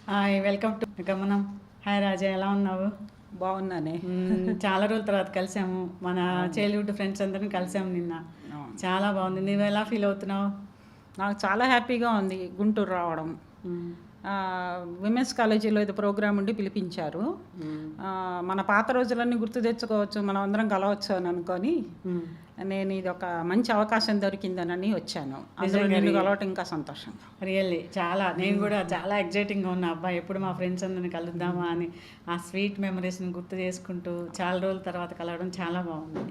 Hi, welcome to గమనం. Hi రాజా, ఎలా ఉన్నావు? బాగున్నానే. చాలా రోజుల తర్వాత కలిసాము. మన చైల్డ్హుడ్ ఫ్రెండ్స్ అందరిని కలిసాము నిన్న. అవును. చాలా బాగుంది. నువ్వు ఎలా ఫీల్ అవుతున్నావు? నాకు చాలా హ్యాపీగా ఉంది గుంటూరు రావడం. మ్మ్. విమెన్స్ కాలేజీలో ఏదో ప్రోగ్రామ్ ఉండి పిలిపించారు. మన పాత రోజులన్నీ గుర్తు తెచ్చుకోవచ్చు, మనం అందరం కలవచ్చు అని అనుకొని మ్మ్. నేను ఇది ఒక మంచి అవకాశం దొరికిందనని వచ్చాను. అందులో నిన్ను కలవటం ఇంకా సంతోషంగా. రియల్లీ నేను కూడా చాలా ఎగ్జైటింగ్గా ఉన్నా. అబ్బాయి ఎప్పుడు మా ఫ్రెండ్స్ అందరిని కలుద్దామా అని ఆ స్వీట్ మెమరీస్ని గుర్తు చేసుకుంటూ చాలా రోజుల తర్వాత కలవడం చాలా బాగుంది.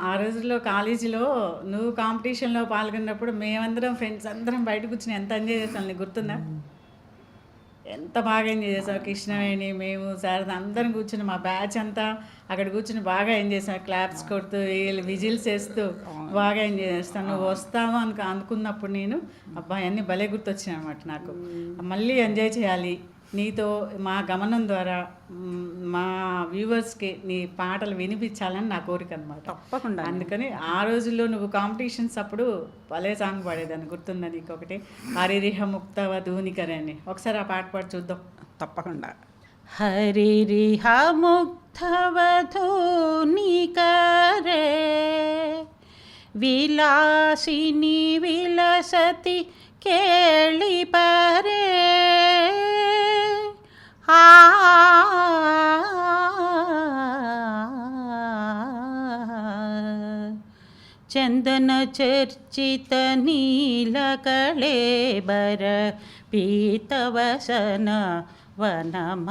ఆ రోజుల్లో కాలేజీలో నువ్వు కాంపిటీషన్లో పాల్గొన్నప్పుడు మేమందరం ఫ్రెండ్స్ అందరం బయట కూర్చుని ఎంత ఎంజాయ్ చేసాం, నీకు గుర్తుందా? ఎంత బాగా ఎంజాయ్ చేసావు. కృష్ణవేణి, మేము శారద అందరం కూర్చుని మా బ్యాచ్ అంతా అక్కడ కూర్చుని బాగా ఎంజాయ్ చేసాం. క్లాప్స్ కొడుతూ విజిల్స్ వేస్తూ బాగా ఎంజాయ్ చేస్తాను. నువ్వు వస్తావు అనుకున్నప్పుడు నేను అబ్బాయి అన్నీ భలే గుర్తొచ్చినాయి అన్నమాట నాకు. మళ్ళీ ఎంజాయ్ చేయాలి నీతో. మా గమనం ద్వారా మా వ్యూవర్స్కి నీ పాటలు వినిపించాలని నా కోరిక అనమాట. తప్పకుండా. అందుకని ఆ రోజుల్లో నువ్వు కాంపిటీషన్స్ అప్పుడు భలే సాంగ్ పాడేదాన్ని, గుర్తుందా నీకు? ఒకటి హరిరిహ ముక్తవ ధూనికరే అని. ఒకసారి ఆ పాట పాడి చూద్దాం. తప్పకుండా. హరిరిహ ముక్తవధూనికరే విలాసిని విలసతి కేళిపరే చందన చర్చిత నీలకళేబర పీతవసన వనమాలి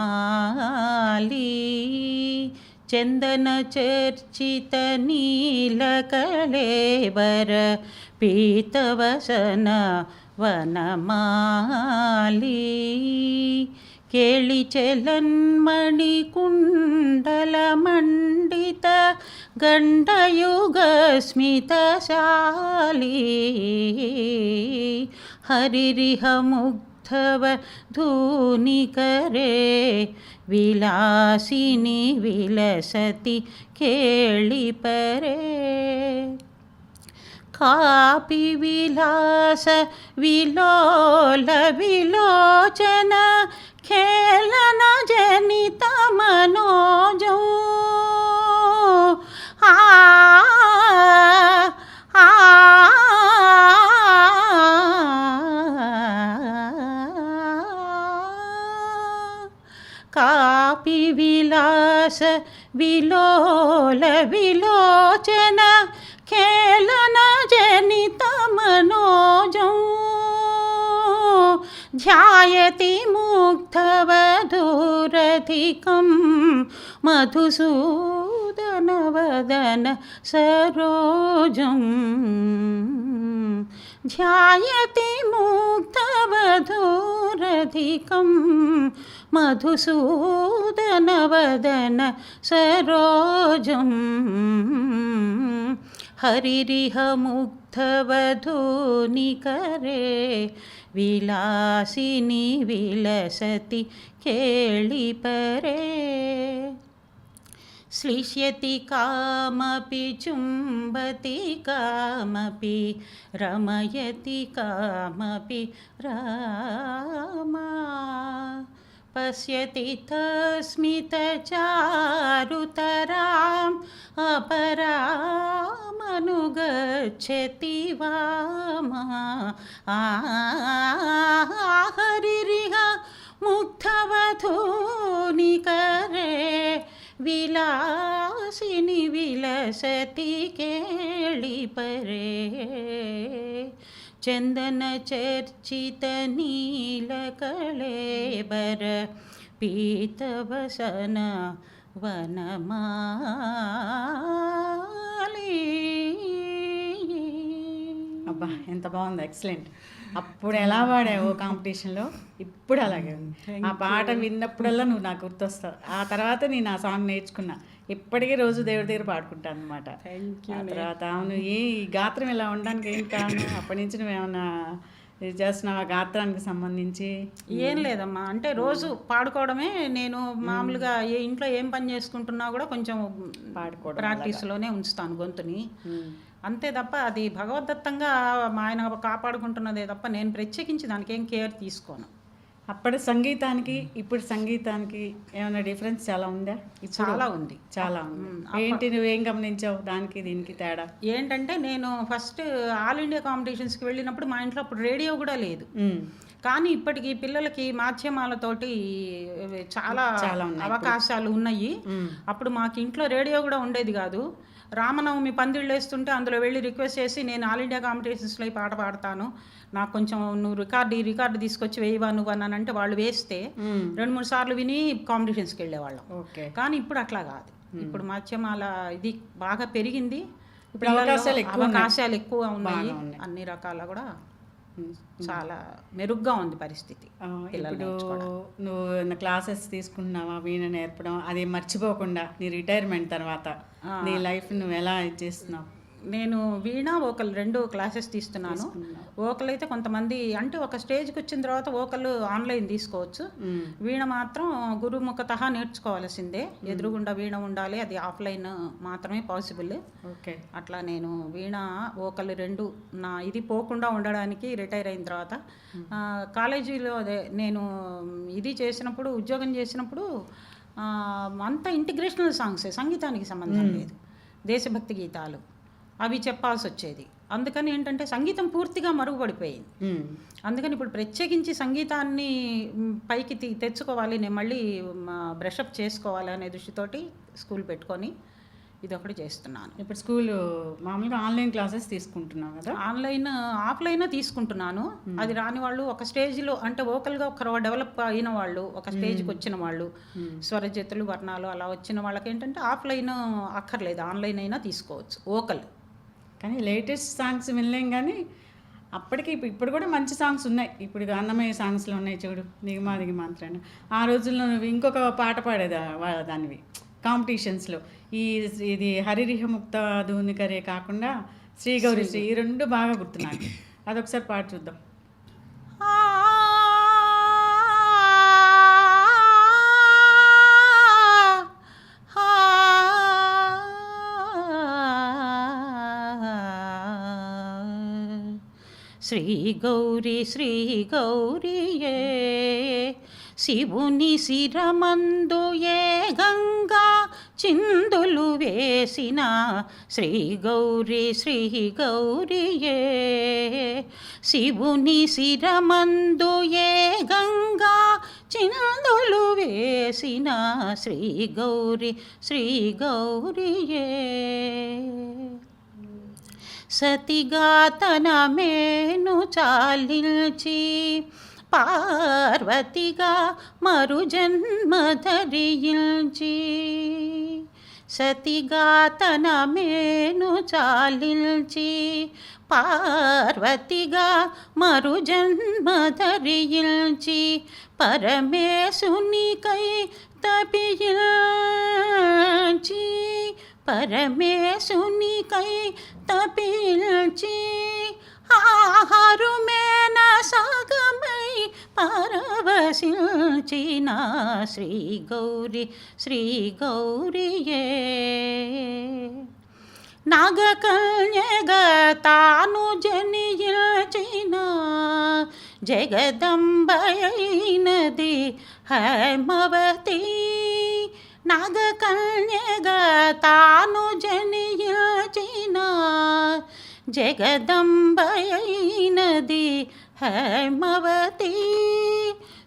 చందన చర్చిత నీలకళేబర పీతవసన వనమాలి కేళి చలన్మణి కుండల మండిత గండయుగ స్మితశాలి హరిరిహ ముగ్ధవ ధూనికరే విలాసిని విలసతి కేళిపరే కాపి విలాస విలోల విలోచన ఖేళన జనిత మనోజం కాపి విలాస విలోల విలోచన ఖేళన జనిత మనోజం ధ్యాయతి ముగ్ధవధూరధికం మధుసూదనవదన సరోజం ధ్యాయతి ముగ్ధవధూరధికం మధుసూదనవదన సరోజం హరిరిహ ముగ్ధవధూనికరే విలాసిని విలసతి కేళిపరే శ్లిష్యతి కామపి చుంబతి కామపి రమయతి కామపి రామా పశ్యతి తస్మితచారుతరాం అపరామనుగచ్చతి వామా హరిరిహ ముగ్ధవధూనికరే విలాసిని విలసతి కేళిపరే చందన చర్చిత నీలకళేబర పీతవసన వనమాలి. అబ్బా, ఎంత బాగుంది, ఎక్సలెంట్. అప్పుడు ఎలా పాడావు కాంపిటీషన్లో, ఇప్పుడు అలాగే ఉంది. ఆ పాట విన్నప్పుడల్లా నువ్వు నాకు గుర్తొస్తావు. ఆ తర్వాత నేను ఆ సాంగ్ నేర్చుకున్నా. ఇప్పటికీ రోజు దేవుడి దగ్గర పాడుకుంటాను అనమాట. ఆ తర్వాత అవును, ఈ గాత్రం ఇలా ఉండడానికి ఏం కారణం? అప్పటి నుంచి నువ్వేమన్నా చేస్తున్నావా గాత్రానికి సంబంధించి? ఏం లేదమ్మా, అంటే రోజు పాడుకోవడమే. నేను మామూలుగా ఇంట్లో ఏం పని చేసుకుంటున్నా కూడా కొంచెం పాడుకోవడం ప్రాక్టీస్లోనే ఉంచుతాను గొంతుని. అంతే తప్ప అది భగవద్దత్తంగా మా ఆయన కాపాడుకుంటున్నదే తప్ప నేను ప్రత్యేకించి దానికి ఏం కేర్ తీసుకోను. అప్పటి సంగీతానికి ఇప్పుడు సంగీతానికి ఏమైనా డిఫరెన్స్ చాలా ఉందా? చాలా ఉంది. చాలా ఉంది. ఏంటి నువ్వేం గమనించావు దానికి దీనికి తేడా? ఏంటంటే నేను ఫస్ట్ ఆల్ ఇండియా కాంపిటీషన్స్కి వెళ్ళినప్పుడు మా ఇంట్లో అప్పుడు రేడియో కూడా లేదు. కానీ ఇప్పటికి పిల్లలకి మాధ్యమాలతోటి చాలా అవకాశాలు ఉన్నాయి. అప్పుడు మాకు ఇంట్లో రేడియో కూడా ఉండేది కాదు. రామనవమి పందిళ్ళు వేస్తుంటే అందులో వెళ్ళి రిక్వెస్ట్ చేసి నేను ఆల్ ఇండియా కాంపిటీషన్స్లో ఈ పాట పాడతాను, నాకు కొంచెం నువ్వు రికార్డు తీసుకొచ్చి వేయవా నువ్వు అని అంటే వాళ్ళు వేస్తే 2-3 సార్లు విని కాంపిటీషన్స్కి వెళ్ళేవాళ్ళం. కానీ ఇప్పుడు అట్లా కాదు. ఇప్పుడు మాధ్యమాల ఇది బాగా పెరిగింది. ఇప్పుడు అవకాశాలు ఎక్కువ ఉన్నాయి. అన్ని రకాల కూడా చాలా మెరుగ్గా ఉంది పరిస్థితి. ఇప్పుడు నువ్వు క్లాసెస్ తీసుకుంటున్నావా వీణ నేర్పడం, అది మర్చిపోకుండా నీ రిటైర్మెంట్ తర్వాత నీ లైఫ్ నువ్వు ఎలా చేస్తున్నావు? నేను వీణ వోకల్ 2 క్లాసెస్ తీస్తున్నాను. వోకల్ అయితే కొంతమంది అంటే ఒక స్టేజ్కి వచ్చిన తర్వాత వోకల్ ఆన్లైన్ తీసుకోవచ్చు. వీణ మాత్రం గురుముఖత నేర్చుకోవాల్సిందే. ఎదురుగుండా వీణ ఉండాలి, అది ఆఫ్లైన్ మాత్రమే పాసిబుల్. ఓకే. అట్లా నేను వీణ వోకల్ 2 నా ఇది పోకుండా ఉండడానికి రిటైర్ అయిన తర్వాత కాలేజీలో అదే నేను ఇది చేసినప్పుడు ఉద్యోగం చేసినప్పుడు అంతా ఇంటిగ్రేషనల్ సాంగ్సే, సంగీతానికి సంబంధం లేదు. దేశభక్తి గీతాలు అవి చెప్పాల్సి వచ్చేది. అందుకని ఏంటంటే సంగీతం పూర్తిగా మరుగుపడిపోయింది. అందుకని ఇప్పుడు ప్రత్యేకించి సంగీతాన్ని పైకి తెచ్చుకోవాలి, నేను మళ్ళీ బ్రషప్ చేసుకోవాలి అనే దృష్టితోటి స్కూల్ పెట్టుకొని ఇదొకటి చేస్తున్నాను. ఇప్పుడు స్కూల్ మామూలుగా ఆన్లైన్ క్లాసెస్ తీసుకుంటున్నావు కదా? ఆఫ్లైన్ తీసుకుంటున్నాను. అది రాని వాళ్ళు ఒక స్టేజ్లో అంటే వోకల్గా ఒక డెవలప్ అయిన వాళ్ళు, ఒక స్టేజ్కి వచ్చిన వాళ్ళు, స్వరజతులు వర్ణాలు అలా వచ్చిన వాళ్ళకి ఏంటంటే ఆఫ్లైన్ అక్కర్లేదు, ఆన్లైన్ అయినా తీసుకోవచ్చు వోకల్. కానీ లేటెస్ట్ సాంగ్స్ వినలేం, కానీ అప్పటికి ఇప్పుడు కూడా మంచి సాంగ్స్ ఉన్నాయి. ఇప్పుడు అన్నమయ్య సాంగ్స్లో ఉన్నాయి చూడు, దిగుమా దిగుమాంత్రాన్ని. ఆ రోజుల్లో నువ్వు ఇంకొక పాట పాడేదా దానివి కాంపిటీషన్స్లో, ఇది హరిరిహముక్త ధూనికరే కాకుండా శ్రీ గౌరీ శ్రీ, ఈ 2 బాగా గుర్తున్నాయి. అదొకసారి పాట చూద్దాం. శ్రీ గౌరీయే శివుని శిరమందు ఏ గంగా చిందులు వేసిన శ్రీ గౌరీయే శివుని శిరమందు ఏ గంగా చిందులు వేసిన శ్రీ గౌరీయే సతిగా తన మేను చాలించి పార్వతిగా మరు జన్మ ధరించి, సతిగా తన మేను చాలించి పార్వతిగా మరు జన్మ ధరించి పరమేశునికై తపించి, పరమేశునికై తపించి ఆహారుమేన సాగమై పరవశించిన శ్రీ గౌరీయే నాగకన్యగా తాను జనించిన జగదంబైనది హైమవతి, నాగకన్యగా తాను జనించిన జగదంబైనది హైమవతి,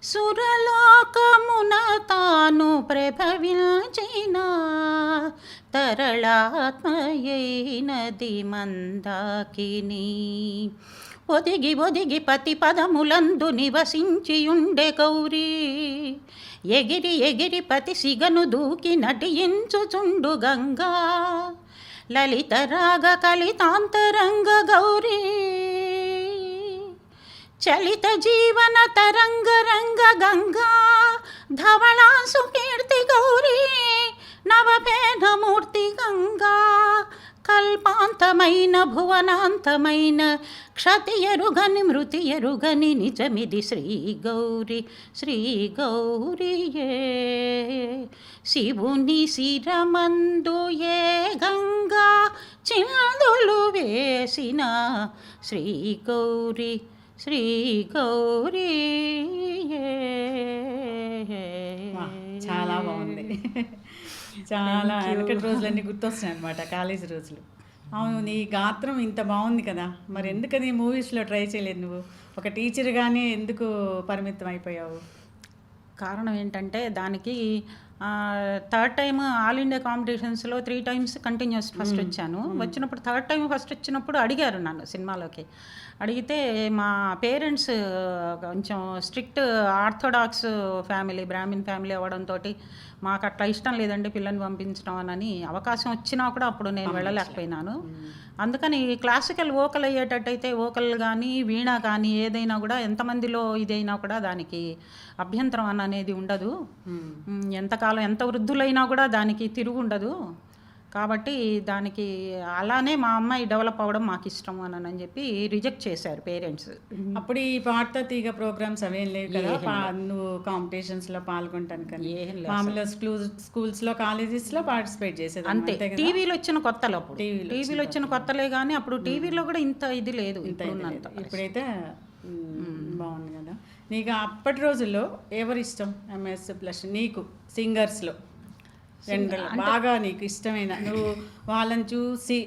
సురలోకమున తాను ప్రభవించిన తరళాత్మయైనది మందాకిని, ఒదిగి పతి పదములందు నివసించియుండె గౌరీ, ఎగిరి పతి సిగను దూకి నటించుచుండు గంగా, లలిత రాగ కలితాంతరంగ గౌరీ, చలిత జీవన తరంగ రంగ గంగా, ధవళాసు కీర్తి గౌరీ, నవభేదమూర్తి గంగా, కల్పాంతమైన భువనాంతమైన క్షతి ఎరుగని మృతి ఎరుగని నిజమిది శ్రీ గౌరీయే శివుని శిరమందు ఏ గంగా చిందులు వేసిన శ్రీ శ్రీ గౌరీ. చాలా బాగుంది. చాలా వెనకటి రోజులన్నీ గుర్తొస్తున్నాయి అనమాట, కాలేజీ రోజులు. అవును, నీ గాత్రం ఇంత బాగుంది కదా, మరి ఎందుకని మూవీస్లో ట్రై చేయలేదు నువ్వు? ఒక టీచర్గానే ఎందుకు పరిమితం అయిపోయావు? కారణం ఏంటంటే దానికి థర్డ్ టైం ఆల్ ఇండియా కాంపిటీషన్స్లో 3 times కంటిన్యూస్ ఫస్ట్ వచ్చాను. వచ్చినప్పుడు థర్డ్ టైం ఫస్ట్ వచ్చినప్పుడు అడిగారు నన్ను సినిమాలోకి. అడిగితే మా పేరెంట్స్ కొంచెం strict orthodox family, Brahmin family అవ్వడంతో మాకు అట్లా ఇష్టం లేదండి పిల్లల్ని పంపించడం అని. అవకాశం వచ్చినా కూడా అప్పుడు నేను వెళ్ళలేకపోయినాను. అందుకని క్లాసికల్ వోకల్ అయ్యేటట్టయితే వోకల్ కానీ వీణా కానీ ఏదైనా కూడా ఎంతమందిలో ఇదైనా కూడా దానికి అభ్యంతరం అనేది ఉండదు. ఎంతకాలం ఎంత వృద్ధులైనా కూడా దానికి తిరుగు ఉండదు. కాబట్టి దానికి అలానే మా అమ్మాయి డెవలప్ అవ్వడం మాకు ఇష్టం అని చెప్పి రిజెక్ట్ చేశారు పేరెంట్స్. అప్పుడు ఈ పాట తీగ ప్రోగ్రామ్స్ అవేం లేవు కదా, నువ్వు కాంపిటీషన్స్లో పాల్గొంటాను కానీ మామూలుగా స్కూల్స్లో కాలేజెస్లో పార్టిసిపేట్ చేసేది అంతే. టీవీలో వచ్చిన కొత్తలు, అప్పుడు టీవీలో వచ్చిన కొత్తలే కానీ అప్పుడు టీవీలో కూడా ఇంత ఇది లేదు. ఇప్పుడైతే బాగుంది కదా. నీకు అప్పటి రోజుల్లో ఎవరు ఇష్టం ఎంఎస్ ప్లస్ నీకు సింగర్స్లో బాగా నీకు ఇష్టమైన, నువ్వు వాళ్ళని చూసి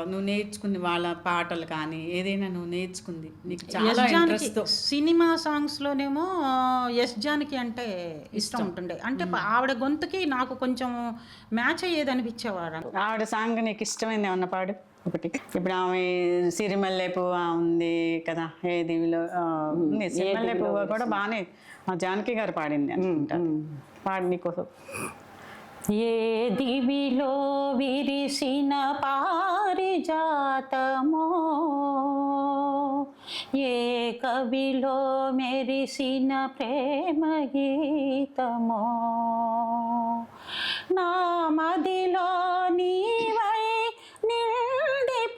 నువ్వు నేర్చుకుంది వాళ్ళ పాటలు కానీ ఏదైనా నువ్వు నేర్చుకుంది నీకు చాలా ఇంట్రెస్ట్? సినిమా సాంగ్స్లోనేమో ఎస్ జానకి అంటే ఇష్టం ఉంటుండే. అంటే ఆవిడ గొంతుకి నాకు కొంచెం మ్యాచ్ అయ్యేది అనిపించేవారు. ఆవిడ సాంగ్ నీకు ఇష్టమైంది ఏమన్నా పాడు ఒకటి. ఇప్పుడు ఆమె సిరిమల్లె పువ్వు ఉంది కదా, ఏ దివిలో సిరిమల్లె పువ్వు కూడా బాగానే జానకి గారు పాడింది అనుకుంటా. పాడి నీకోసం. ఏ దివిలో విరిసిన పారిజాతమో, ఏ కవిలో మెరిసిన ప్రేమ గీతమో, నా మదిలో నీవై నిండిపోయలే.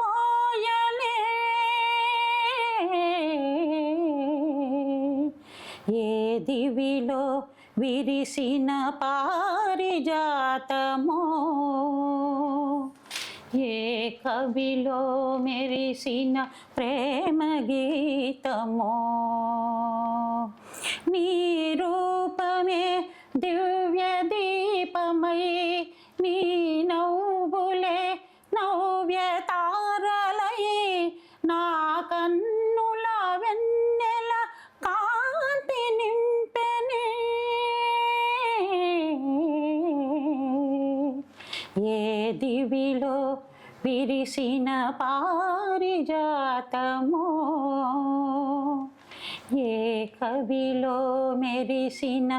ఏ దివిలో విరిసిన పారిజాతమో, ఏ కవిలో మెరిసిన ప్రేమ గీతమో, నీ రూపమే దివ్య దీపమై, నీ నవ్వులే నవ్య తారలై, నా కన్నుల వెన్నెల కాంతి నింపెనే. ఏ దివిలో విరిసిన పారిజాతమో, ఏ కవిలో మెరిసిన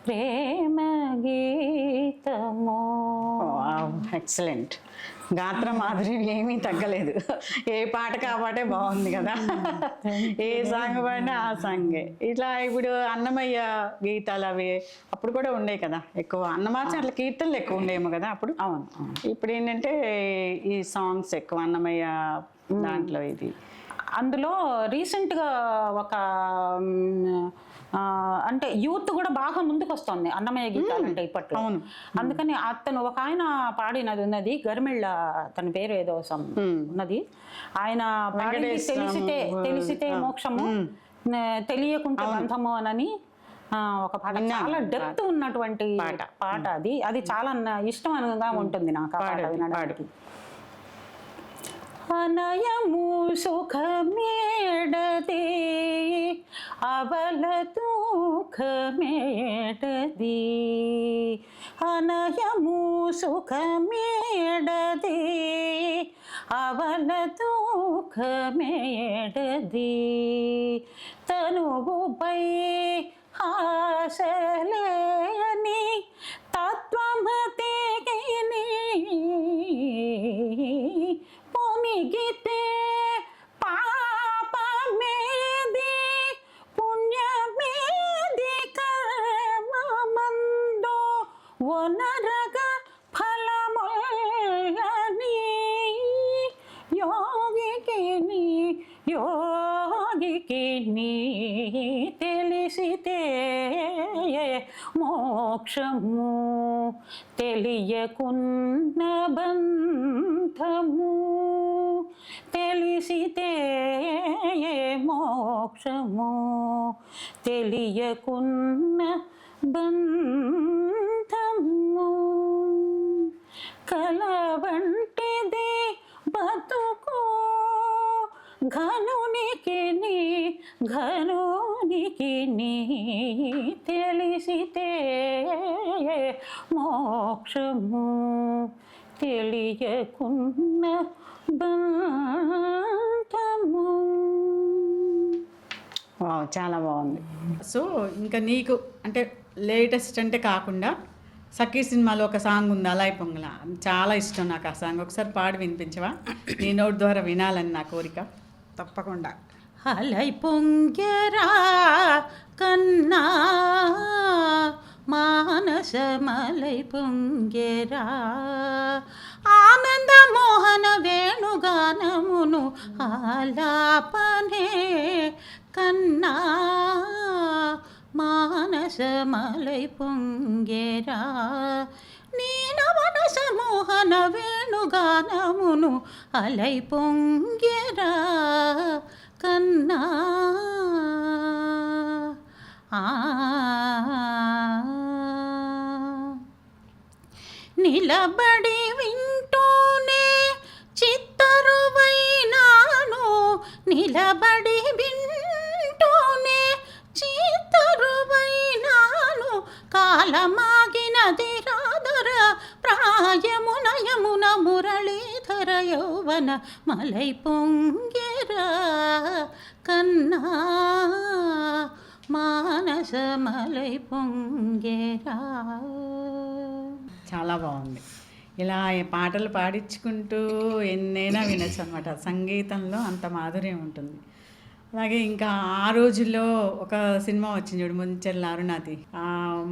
ప్రేమ గీతమో. ఎక్సలెంట్. గాత్ర మాధురి ఏమీ తగ్గలేదు. ఏ పాటకి ఆ పాటే బాగుంది కదా, ఏ సాంగ్ పాడినా ఆ సాంగే. ఇట్లా ఇప్పుడు అన్నమయ్య గీతాలు అవి అప్పుడు కూడా ఉండేవి కదా ఎక్కువ, అన్నమాచార్ల కీర్తనలు ఎక్కువ ఉండేమో కదా అప్పుడు. అవును. ఇప్పుడు ఏంటంటే ఈ సాంగ్స్ ఎక్కువ అన్నమయ్య దాంట్లో. ఇది అందులో రీసెంట్గా ఒక అంటే యూత్ కూడా బాగా ముందుకు వస్తుంది అన్నమయ్య గీతాలు అంటే ఇప్పట్లో. అందుకని అతను ఒక ఆయన పాడినది ఉన్నది, గరిమెళ్ళ తన పేరు ఏదో ఉన్నది, ఆయన తెలిసితే మోక్షము, తెలియకుంటే బంధము అని ఒక పాట, చాలా డెప్త్ ఉన్నటువంటి పాట. అది చాలా ఇష్టంగా ఉంటుంది నాకు ఆ పాట వినడానికి. అనయము సుఖమేడది, అవల దుఃఖమేడది, అనయము సుఖమేడది, అవల దుఃఖమేడది, తనువుపై ఆశలేని తత్వమతిని, పొమిగితే పాపమేది పుణ్యమేది కర్మమందు ఒనరగ ఫలములని, యోగికి నీ తెలిసితే మోక్షము తెలియకున్న బంధము తెలిసితే మోక్షము తెలియకున్న బంధము కల వంటిది బతుకు ఘనునికి తెలిసితే మోక్షము తెలియకున్న బంధము. వావ్, చాలా బాగుంది. సో ఇంకా నీకు అంటే లేటెస్ట్ అంటే కాకుండా సఖీ సినిమాలో ఒక సాంగ్ ఉంది అలై పొంగల, చాలా ఇష్టం నాకు ఆ సాంగ్. ఒకసారి పాడి వినిపించవా? నీ నోటి ద్వారా వినాలని నా కోరిక. తప్పకుండా. అలై పొంగెరా కన్నా మానసమలై పొంగెరా ఆనంద మోహన వేణుగానమును ఆలాపనే కన్నా మానసమలై పొంగెరా నీనవన సమోహన వేణుగానమును అలై పొంగెరా కన్నా నిలబడి వింటూనే చిత్తరువైనాను నిలబడి వింటూనే చిత్తరువైనాను కాలమాగినది రాధర ప్రాయమునయమున మురళీధర యౌవన మలై పొంగెరా కన్నా మానస మలై పొంగెరా. చాలా బాగుంది. ఇలా ఈ పాటలు పాడించుకుంటూ ఎన్నైనా వినొచ్చు అనమాట. సంగీతంలో అంత మాధుర్యం ఉంటుంది. అలాగే ఇంకా ఆ రోజుల్లో ఒక సినిమా వచ్చింది చూడు, ముంచెల్ల అరుణాతి,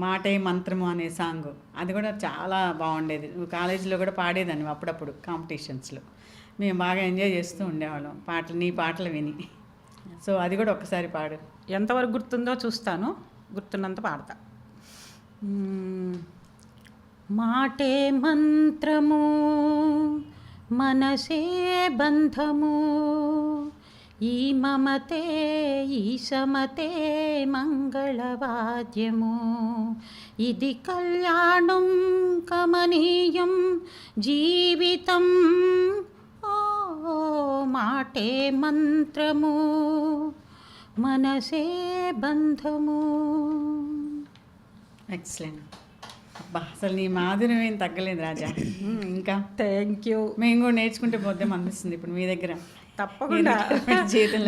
మాటే మంత్రము అనే సాంగ్, అది కూడా చాలా బాగుండేది. నువ్వు కాలేజీలో కూడా పాడేదాన్ని అప్పుడప్పుడు కాంపిటీషన్స్లో. మేము బాగా ఎంజాయ్ చేస్తూ ఉండేవాళ్ళం పాటలు, నీ పాటలు విని. సో అది కూడా ఒక్కసారి పాడు. ఎంతవరకు గుర్తుందో చూస్తాను, గుర్తున్నంత పాడతా. మాటే మంత్రము మనసే బంధము ఈ మమతే ఈ సమతే మంగళవాద్యము ఇది కళ్యాణం కమనీయం జీవితం ఓ మాటే మంత్రము మనసే బంధము. ఎక్సలెంట్. అబ్బా, అసలు నీ మాధుర్యం ఏం తగ్గలేదు రాజా. ఇంకా థ్యాంక్ యూ. మేము కూడా నేర్చుకుంటే పోతే అనిపిస్తుంది ఇప్పుడు మీ దగ్గర. తప్పకుండా. చేతులు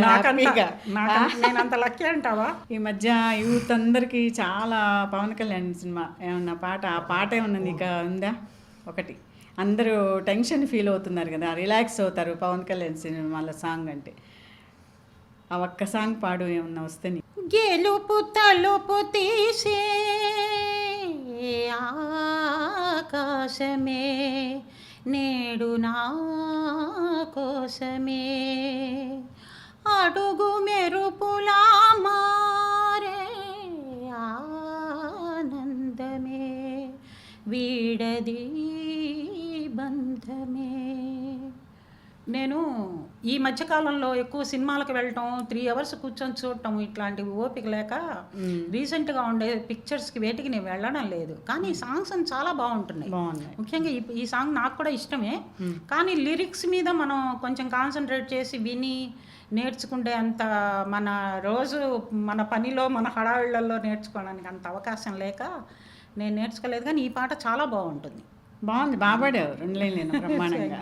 నేను అంత లక్కీ అంటావా? ఈ మధ్య యూత్ అందరికీ చాలా పవన్ కళ్యాణ్ సినిమా ఏమన్నా పాట, ఆ పాట ఏమన్నా నీకు ఉందా? ఒకటి అందరూ టెన్షన్ ఫీల్ అవుతున్నారు కదా, రిలాక్స్ అవుతారు పవన్ కళ్యాణ్ సినిమాల సాంగ్ అంటే. ఆ ఒక్క సాంగ్ పాడు, ఏమన్నా వస్తే. గెలుపు తలుపు తీసే ఆకాశమే నేడు నా కోసమే అడుగు మెరుపులా మారే ఆనందమే వీడది బంధమే. నేను ఈ మధ్యకాలంలో ఎక్కువ సినిమాలకు వెళ్ళటం, 3 hours కూర్చొని చూడటం ఇట్లాంటి ఓపిక లేక రీసెంట్గా ఉండే పిక్చర్స్కి వేటికి నేను వెళ్ళడం లేదు. కానీ ఈ సాంగ్స్ అని చాలా బాగుంటున్నాయి. ముఖ్యంగా ఈ సాంగ్ నాకు కూడా ఇష్టమే. కానీ లిరిక్స్ మీద మనం కొంచెం కాన్సన్ట్రేట్ చేసి విని నేర్చుకుంటే అంత మన రోజు మన పనిలో మన హడావిళ్ళల్లో నేర్చుకోవడానికి అంత అవకాశం లేక నేను నేర్చుకోలేదు. కానీ ఈ పాట చాలా బాగుంటుంది. బాగుంది, బాగా పాడావు. 2 లైన్లు బ్రహ్మాండంగా.